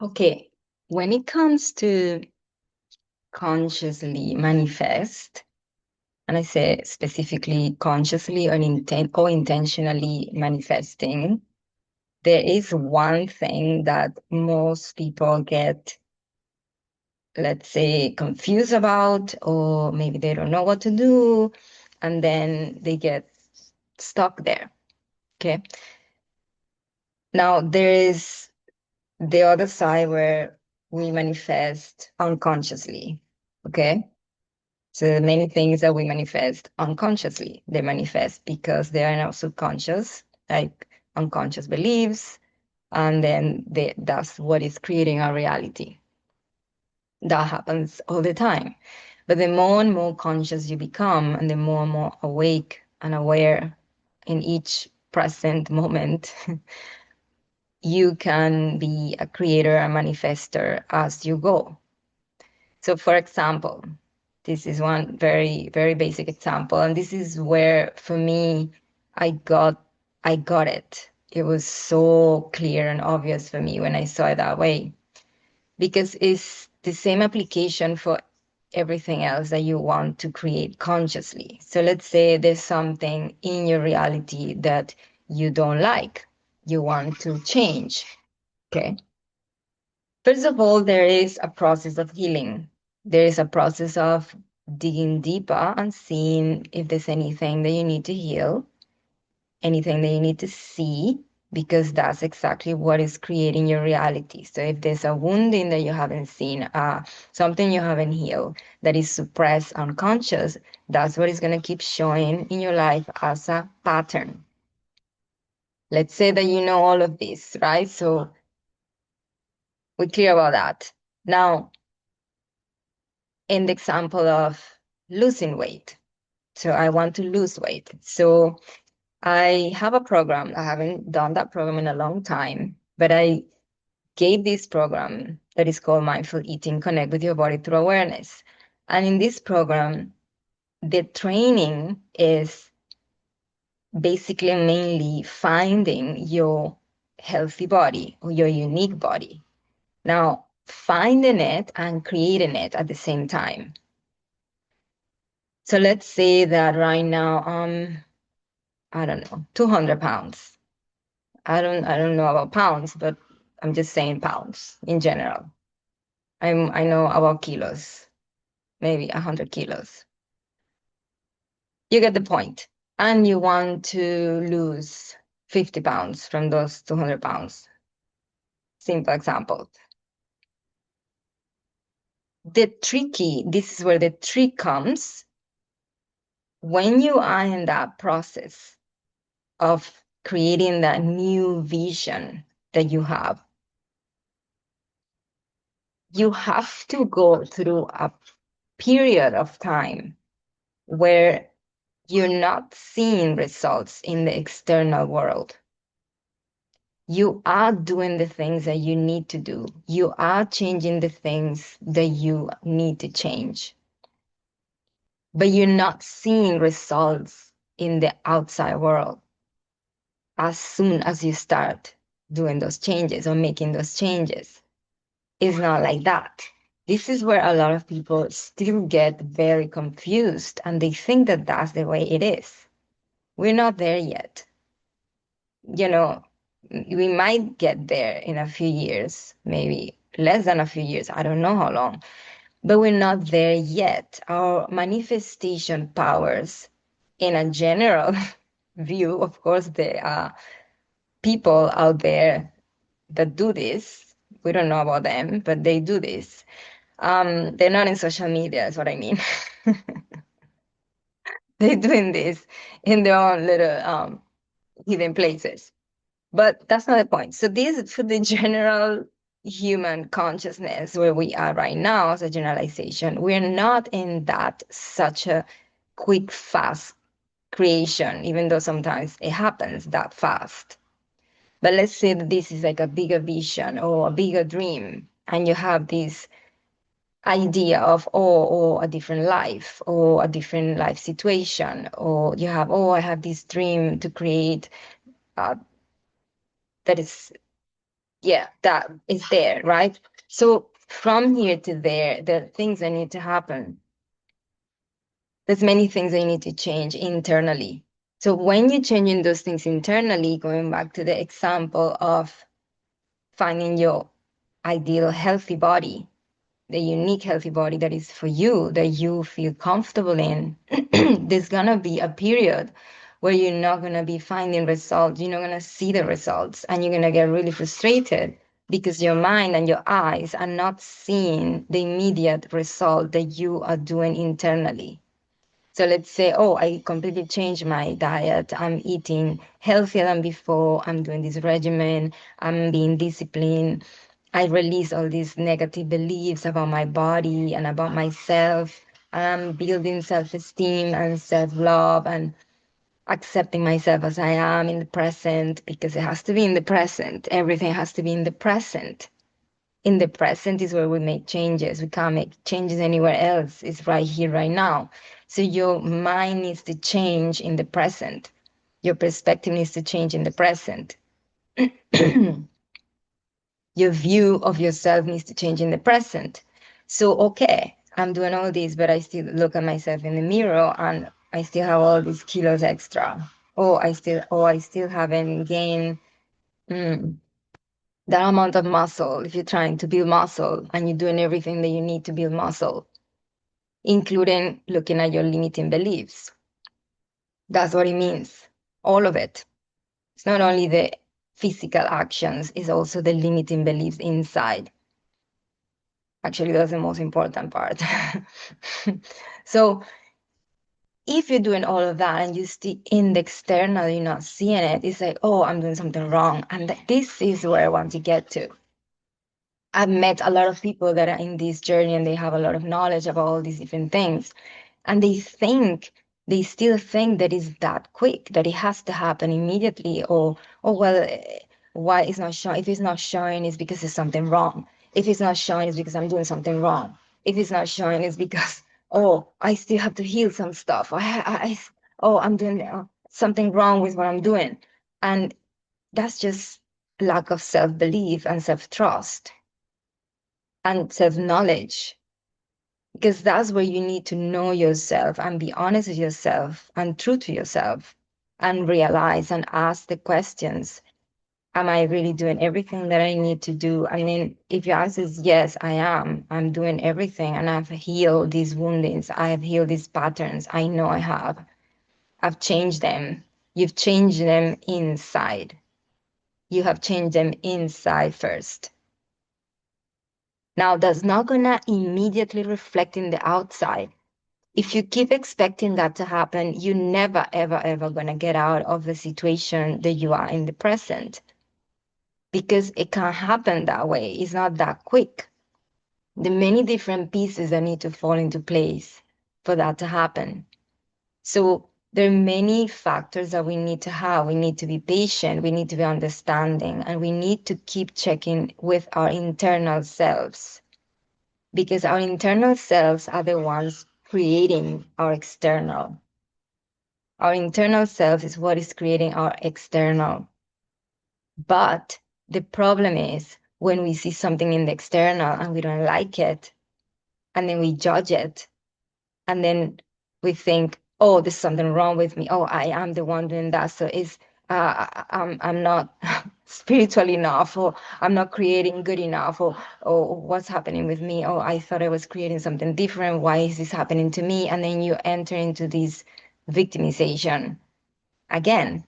Okay, when it comes to consciously manifest, and I say specifically consciously or intentionally manifesting, there is one thing that most people get, let's say, confused about, or maybe they don't know what to do, and then they get stuck there. Okay. Now, there is the other side where we manifest unconsciously. Okay. So many things that we manifest unconsciously, they manifest because they are in our subconscious, like unconscious beliefs, and then that's what is creating our reality. That happens all the time. But the more and more conscious you become, and the more and more awake and aware in each present moment, you can be a creator and manifester as you go. So, for example, this is one very, very basic example, and this is where, for me, I got I got it. It was so clear and obvious for me when I saw it that way, because it's the same application for everything else that you want to create consciously. So let's say there's something in your reality that you don't like, you want to change. Okay. First of all, there is a process of healing. There is a process of digging deeper and seeing if there's anything that you need to heal, anything that you need to see, because that's exactly what is creating your reality. So if there's a wounding that you haven't seen, something you haven't healed that is suppressed unconscious, that's what is going to keep showing in your life as a pattern. Let's say that you know all of this, right? So we're clear about that. Now, in the example of losing weight. So I want to lose weight. So I have a program. I haven't done that program in a long time, but I gave this program that is called Mindful Eating, Connect with Your Body Through Awareness. And in this program, the training is basically mainly finding your healthy body or your unique body. Now, finding it and creating it at the same time. So let's say that right now, I don't know, 200 pounds. I don't know about pounds, but I'm just saying pounds in general. I know about kilos, maybe 100 kilos. You get the point. And you want to lose 50 pounds from those 200 pounds. Simple example. This is where the trick comes. When you are in that process of creating that new vision that you have to go through a period of time where you're not seeing results in the external world. You are doing the things that you need to do. You are changing the things that you need to change. But you're not seeing results in the outside world as soon as you start doing those changes or making those changes. It's not like that. This is where a lot of people still get very confused and they think that that's the way it is. We're not there yet. You know, we might get there in a few years, maybe less than a few years. I don't know how long, but we're not there yet. Our manifestation powers, in a general view, of course, there are people out there that do this. We don't know about them, but they do this. They're not in social media, is what I mean. They're doing this in their own little hidden places. But that's not the point. So this is for the general human consciousness where we are right now as a generalization. We're not in that such a quick, fast creation, even though sometimes it happens that fast. But let's say that this is like a bigger vision or a bigger dream, and you have this idea of a different life or a different life situation, or you have I have this dream to create that is yeah, that is there, right? So from here to there, the things that need to happen, there's many things that you need to change internally. So when you're changing those things internally, going back to the example of finding your ideal healthy body, the unique healthy body that is for you, that you feel comfortable in, there's gonna be a period where you're not gonna be finding results, you're not gonna see the results, and you're gonna get really frustrated because your mind and your eyes are not seeing the immediate result that you are doing internally. So let's say, oh, I completely changed my diet. I'm eating healthier than before. I'm doing this regimen. I'm being disciplined. I release all these negative beliefs about my body and about myself. I'm building self-esteem and self-love and accepting myself as I am in the present, because it has to be in the present. Everything has to be in the present. In the present is where we make changes. We can't make changes anywhere else. It's right here, right now. So your mind needs to change in the present. Your perspective needs to change in the present. Your view of yourself needs to change in the present. So, okay, I'm doing all this, but I still look at myself in the mirror and I still have all these kilos extra. I still haven't gained that amount of muscle. If you're trying to build muscle and you're doing everything that you need to build muscle, including looking at your limiting beliefs. That's what it means. All of it. It's not only the physical actions, it's also the limiting beliefs inside. Actually, that's the most important part. So if you're doing all of that and you see in the external, you're not seeing it, it's like, oh, I'm doing something wrong. And this is where I want to get to. I've met a lot of people that are in this journey and they have a lot of knowledge about all these different things. And they still think that it's that quick, that it has to happen immediately, or, oh, well, why it's not showing? If it's not showing, it's because there's something wrong. If it's not showing, it's because I'm doing something wrong. If it's not showing, it's because, oh, I still have to heal some stuff. Oh, I'm doing something wrong with what I'm doing. And that's just lack of self-belief and self-trust and self-knowledge, because that's where you need to know yourself and be honest with yourself and true to yourself and realize and ask the questions. Am I really doing everything that I need to do? I mean, if your answer is yes, I am. I'm doing everything and I've healed these woundings. I have healed these patterns. I know I have. I've changed them. You've changed them inside. You have changed them inside first. Now, that's not going to immediately reflect in the outside. If you keep expecting that to happen, you're never, ever, ever going to get out of the situation that you are in the present, because it can't happen that way. It's not that quick. The many different pieces that need to fall into place for that to happen. So there are many factors that we need to have. We need to be patient. We need to be understanding, and we need to keep checking with our internal selves, because our internal selves are the ones creating our external. Our internal self is what is creating our external. But the problem is when we see something in the external and we don't like it, and then we judge it, and then we think, oh, there's something wrong with me. Oh, I am the one doing that. So I'm not spiritual enough, or I'm not creating good enough, or what's happening with me? Oh, I thought I was creating something different. Why is this happening to me? And then you enter into this victimization again,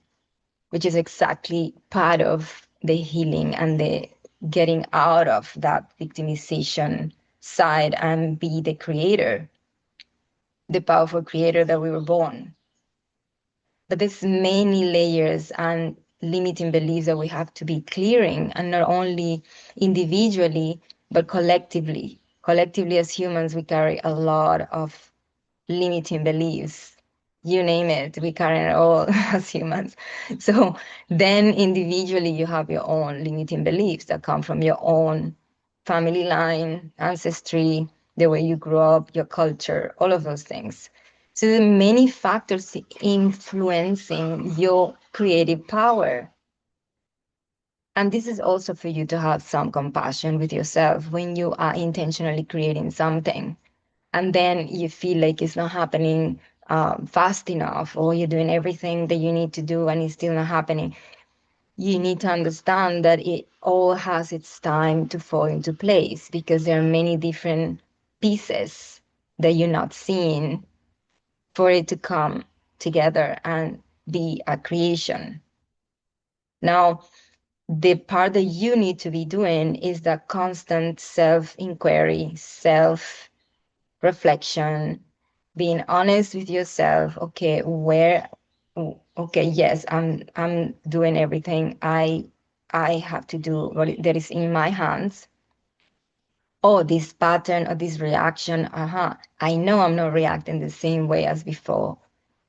which is exactly part of the healing and the getting out of that victimization side and be the creator, the powerful creator that we were born. But there's many layers and limiting beliefs that we have to be clearing, and not only individually, but collectively. Collectively, as humans, we carry a lot of limiting beliefs. You name it, we carry it all as humans. So then individually, you have your own limiting beliefs that come from your own family line, ancestry, the way you grew up, your culture, all of those things. So there are many factors influencing your creative power. And this is also for you to have some compassion with yourself when you are intentionally creating something and then you feel like it's not happening fast enough, or you're doing everything that you need to do and it's still not happening. You need to understand that it all has its time to fall into place because there are many different pieces that you're not seeing for it to come together and be a creation. Now, the part that you need to be doing is that constant self inquiry, self reflection, being honest with yourself. Okay, okay, yes, I'm doing everything I have to do that is in my hands. Oh, this pattern or this reaction, I know I'm not reacting the same way as before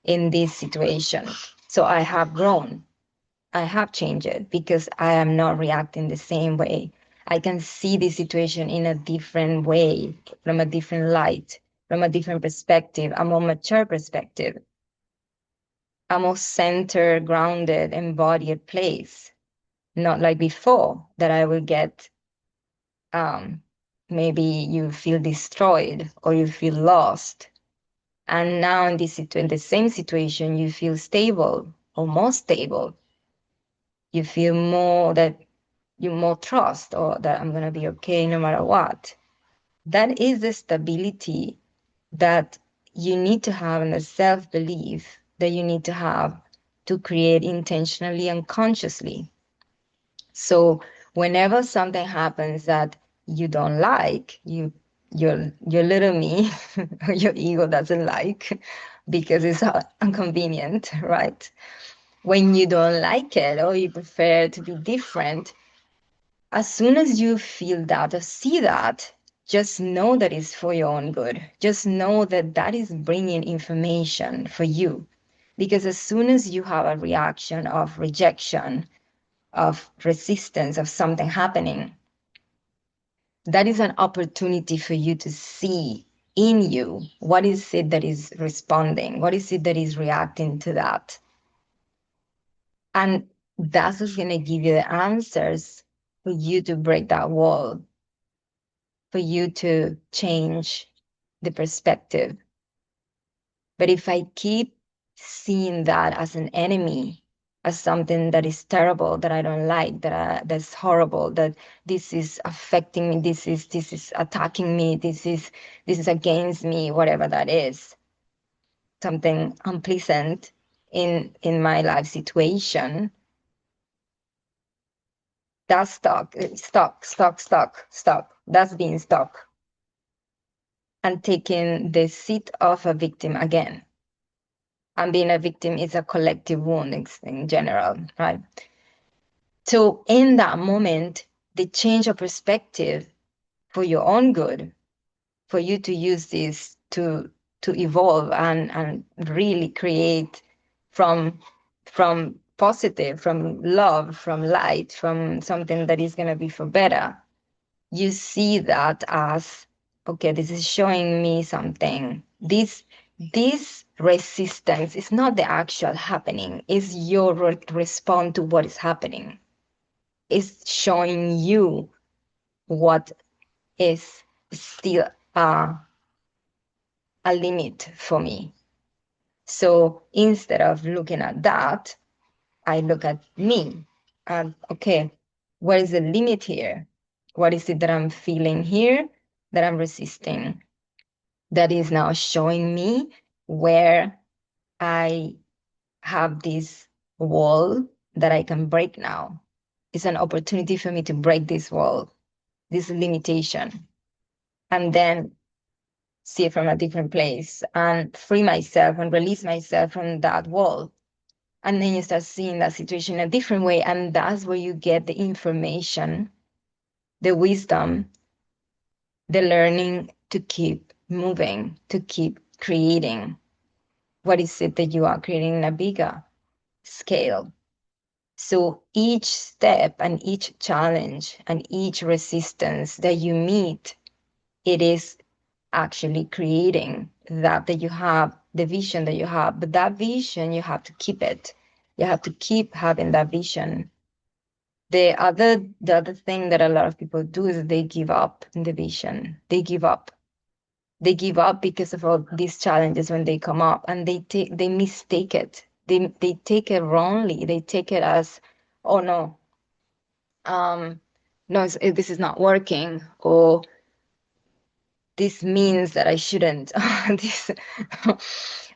in this situation. So I have grown. I have changed it because I am not reacting the same way. I can see the situation in a different way, from a different light, from a different perspective, a more mature perspective, a more centered, grounded, embodied place. Not like before that I will get, um, maybe you feel destroyed or you feel lost. And now in in the same situation, you feel stable or more stable. You feel more that you more trust or that I'm going to be okay no matter what. That is the stability that you need to have and the self belief that you need to have to create intentionally and consciously. So whenever something happens that you don't like, your little me, your ego doesn't like because it's inconvenient, right? When you don't like it or you prefer to be different, as soon as you feel that or see that, just know that it's for your own good. Just know that that is bringing information for you. Because as soon as you have a reaction of rejection, of resistance, of something happening, that is an opportunity for you to see in you what is it that is responding, what is it that is reacting to that. And that's what's going to give you the answers for you to break that wall, for you to change the perspective. But if I keep seeing that as an enemy, as something that is terrible, that I don't like, that's horrible, that this is affecting me, this is attacking me, this is against me, whatever that is, something unpleasant in my life situation, that's stuck. That's being stuck and taking the seat of a victim again. And being a victim is a collective wound in general, right? So in that moment, the change of perspective for your own good, for you to use this to evolve and really create from positive, from love, from light, from something that is going to be for better. You see that as, okay, this is showing me something. This resistance is not the actual happening, it's your response to what is happening. It's showing you what is still a limit for me. So instead of looking at that, I look at me and, okay, what is the limit here? What is it that I'm feeling here that I'm resisting? That is now showing me where I have this wall that I can break now. It's an opportunity for me to break this wall, this limitation, and then see it from a different place and free myself and release myself from that wall. And then you start seeing that situation in a different way. And that's where you get the information, the wisdom, the learning to keep moving, to keep creating. What is it that you are creating in a bigger scale? So each step and each challenge and each resistance that you meet, it is actually creating that you have, the vision that you have. But that vision, you have to keep it. You have to keep having that vision The other thing that a lot of people do is they give up in the vision. They give up. They give up because of all these challenges when they come up, and they mistake it. They take it wrongly. They take it as, oh no, no, this is not working, or this means that I shouldn't. This,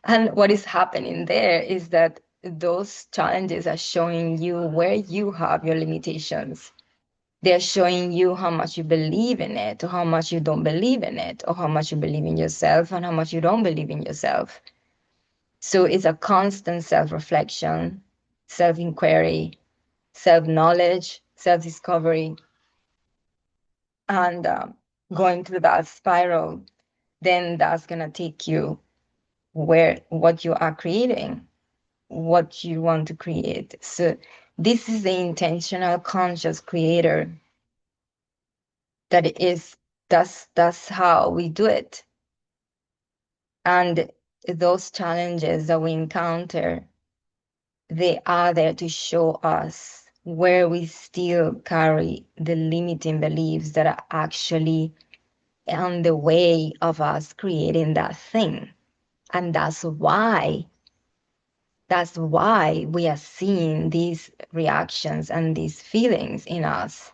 and what is happening there is that those challenges are showing you where you have your limitations. They're showing you how much you believe in it, or how much you don't believe in it, or how much you believe in yourself and how much you don't believe in yourself. So it's a constant self-reflection, self-inquiry, self-knowledge, self-discovery, and going through that spiral, then that's going to take you where what you are creating, what you want to create. So this is the intentional conscious creator that it is. That's how we do it. And those challenges that we encounter, they are there to show us where we still carry the limiting beliefs that are actually on the way of us creating that thing. And that's why we are seeing these reactions and these feelings in us.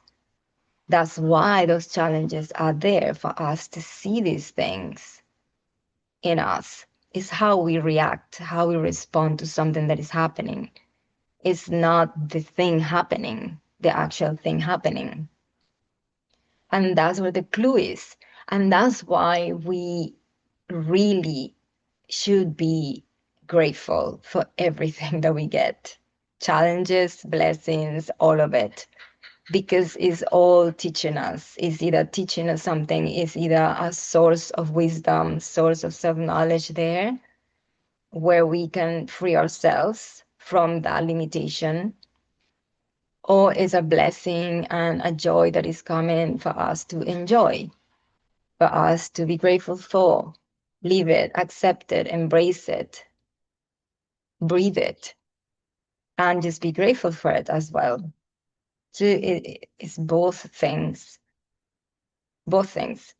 That's why those challenges are there, for us to see these things in us. It's how we react, how we respond to something that is happening. It's not the thing happening, the actual thing happening. And that's where the clue is. And that's why we really should be grateful for everything that we get. Challenges, blessings, all of it. Because it's all teaching us. It's either teaching us something, it's either a source of wisdom, source of self-knowledge there, where we can free ourselves from that limitation, or it's a blessing and a joy that is coming for us to enjoy, for us to be grateful for, live it, accept it, embrace it, breathe it, and just be grateful for it as well. So it's both things, both things.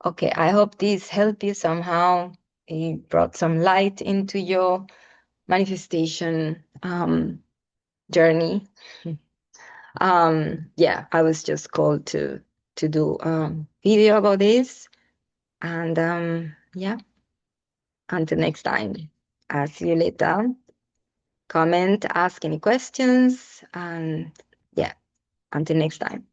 Okay, I hope this helped you somehow. It brought some light into your manifestation journey. Yeah, I was just called to do video about this. And yeah, until next time, I'll see you later. Comment, ask any questions, and yeah, until next time.